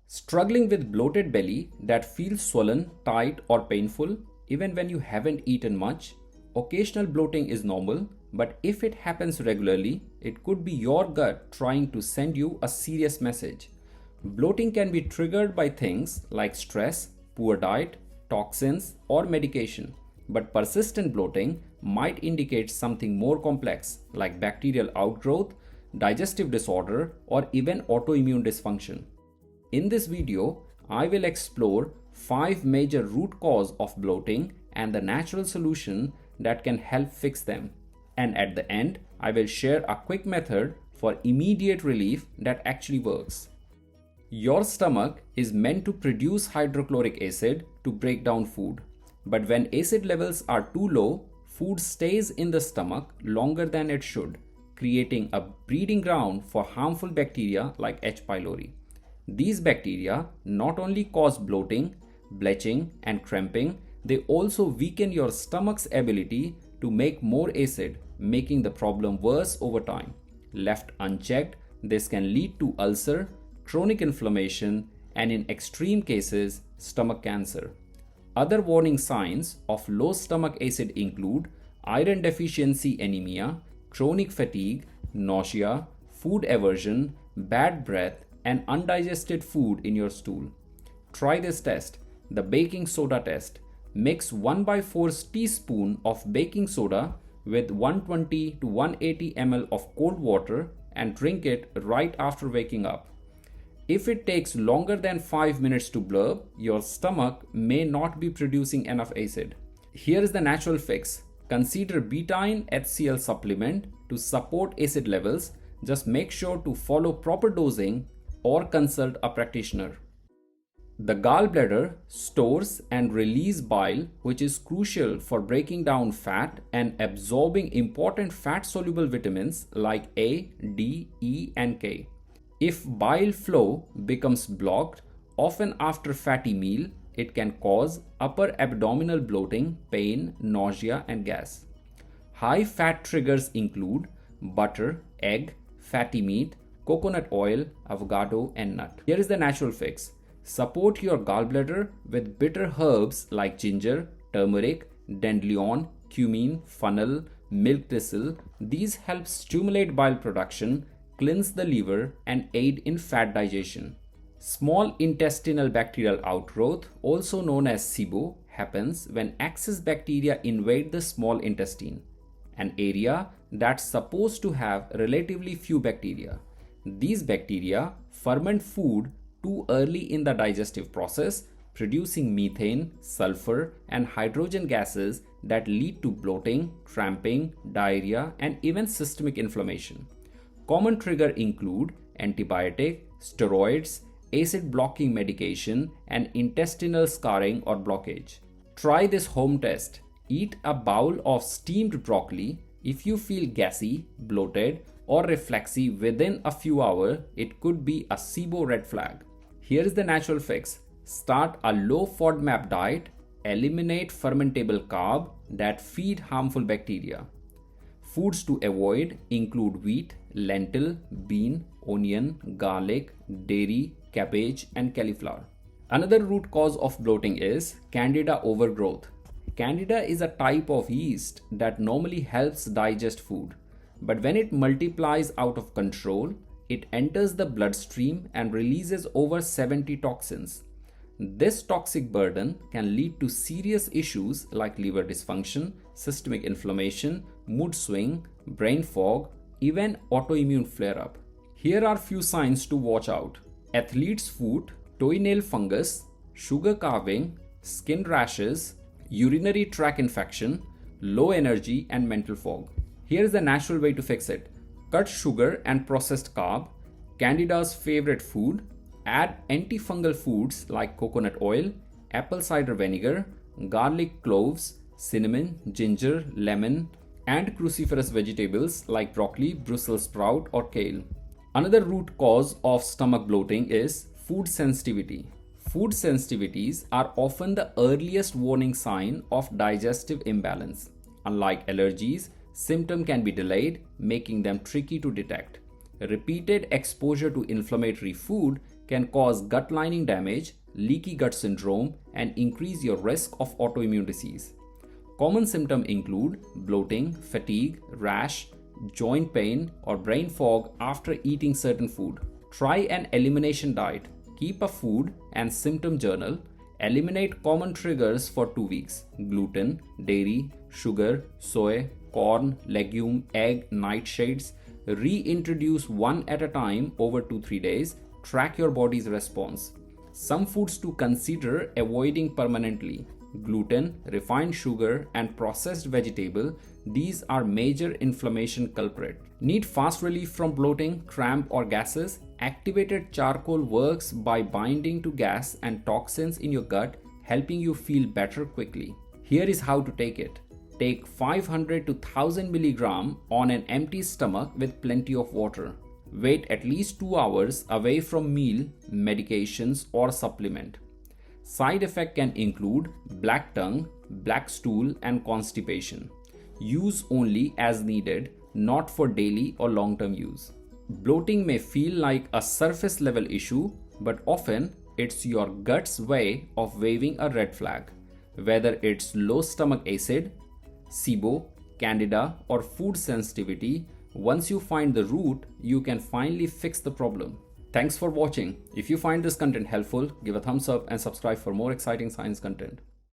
Struggling with bloated belly that feels swollen, tight, or painful even when you haven't eaten much? Occasional bloating is normal, but if it happens regularly, it could be your gut trying to send you a serious message. Bloating can be triggered by things like stress, poor diet, toxins, or medication, but persistent bloating might indicate something more complex like bacterial outgrowth, digestive disorder, or even autoimmune dysfunction. In this video, I will explore 5 major root causes of bloating and the natural solution that can help fix them. And at the end, I will share a quick method for immediate relief that actually works. Your stomach is meant to produce hydrochloric acid to break down food. But when acid levels are too low, food stays in the stomach longer than it should, creating a breeding ground for harmful bacteria like H. pylori. These bacteria not only cause bloating, belching, and cramping, they also weaken your stomach's ability to make more acid, making the problem worse over time. Left unchecked, this can lead to ulcer, chronic inflammation, and in extreme cases, stomach cancer. Other warning signs of low stomach acid include iron deficiency anemia, chronic fatigue, nausea, food aversion, bad breath, and undigested food in your stool. Try this test, the baking soda test. Mix 1/4 teaspoon of baking soda with 120 to 180 ml of cold water and drink it right after waking up. If it takes longer than 5 minutes to blurb, your stomach may not be producing enough acid. Here is the natural fix. Consider betaine HCl supplement to support acid levels. Just make sure to follow proper dosing or consult a practitioner. The gallbladder stores and releases bile, which is crucial for breaking down fat and absorbing important fat-soluble vitamins like A, D, E, and K. If bile flow becomes blocked, often after fatty meal, it can cause upper abdominal bloating, pain, nausea, and gas. High fat triggers include butter, egg, fatty meat, coconut oil, avocado, and nut. Here is the natural fix. Support your gallbladder with bitter herbs like ginger, turmeric, dandelion, cumin, fennel, milk thistle. These help stimulate bile production, cleanse the liver, and aid in fat digestion. Small intestinal bacterial outgrowth, also known as SIBO, happens when excess bacteria invade the small intestine, an area that's supposed to have relatively few bacteria. These bacteria ferment food too early in the digestive process, producing methane, sulfur, and hydrogen gases that lead to bloating, cramping, diarrhea, and even systemic inflammation. Common triggers include antibiotic, steroids, acid-blocking medication, and intestinal scarring or blockage. Try this home test. Eat a bowl of steamed broccoli. If you feel gassy, bloated, or reflexive within a few hours, it could be a SIBO red flag. Here is the natural fix. Start a low FODMAP diet. Eliminate fermentable carbs that feed harmful bacteria. Foods to avoid include wheat, lentil, bean, onion, garlic, dairy, cabbage, and cauliflower. Another root cause of bloating is Candida overgrowth. Candida is a type of yeast that normally helps digest food. But when it multiplies out of control, it enters the bloodstream and releases over 70 toxins. This toxic burden can lead to serious issues like liver dysfunction, systemic inflammation, mood swing, brain fog, even autoimmune flare-up. Here are few signs to watch out. Athlete's foot, toenail fungus, sugar carving, skin rashes, urinary tract infection, low energy, and mental fog. Here is the natural way to fix it. Cut sugar and processed carb, Candida's favorite food. Add antifungal foods like coconut oil, apple cider vinegar, garlic cloves, cinnamon, ginger, lemon, and cruciferous vegetables like broccoli, Brussels sprout, or kale. Another root cause of stomach bloating is food sensitivity. Food sensitivities are often the earliest warning sign of digestive imbalance. Unlike allergies, symptoms can be delayed, making them tricky to detect. Repeated exposure to inflammatory food can cause gut lining damage, leaky gut syndrome, and increase your risk of autoimmune disease. Common symptoms include bloating, fatigue, rash, joint pain, or brain fog after eating certain food. Try an elimination diet. Keep a food and symptom journal. Eliminate common triggers for 2 weeks: gluten, dairy, sugar, soy, corn, legume, egg, nightshades. Reintroduce one at a time over 2-3 days. Track your body's response. Some foods to consider avoiding permanently: gluten, refined sugar, and processed vegetable. These are major inflammation culprit. Need fast relief from bloating, cramp, or gases? Activated charcoal works by binding to gas and toxins in your gut, helping you feel better quickly. Here is how to take it. Take 500 to 1000 mg on an empty stomach with plenty of water. Wait at least 2 hours away from meal, medications, or supplement. Side effect can include black tongue, black stool, and constipation. Use only as needed, not for daily or long-term use. Bloating may feel like a surface level issue, but often it's your gut's way of waving a red flag. Whether it's low stomach acid, SIBO, Candida, or food sensitivity, once you find the root, you can finally fix the problem. Thanks for watching. If you find this content helpful, give a thumbs up and subscribe for more exciting science content.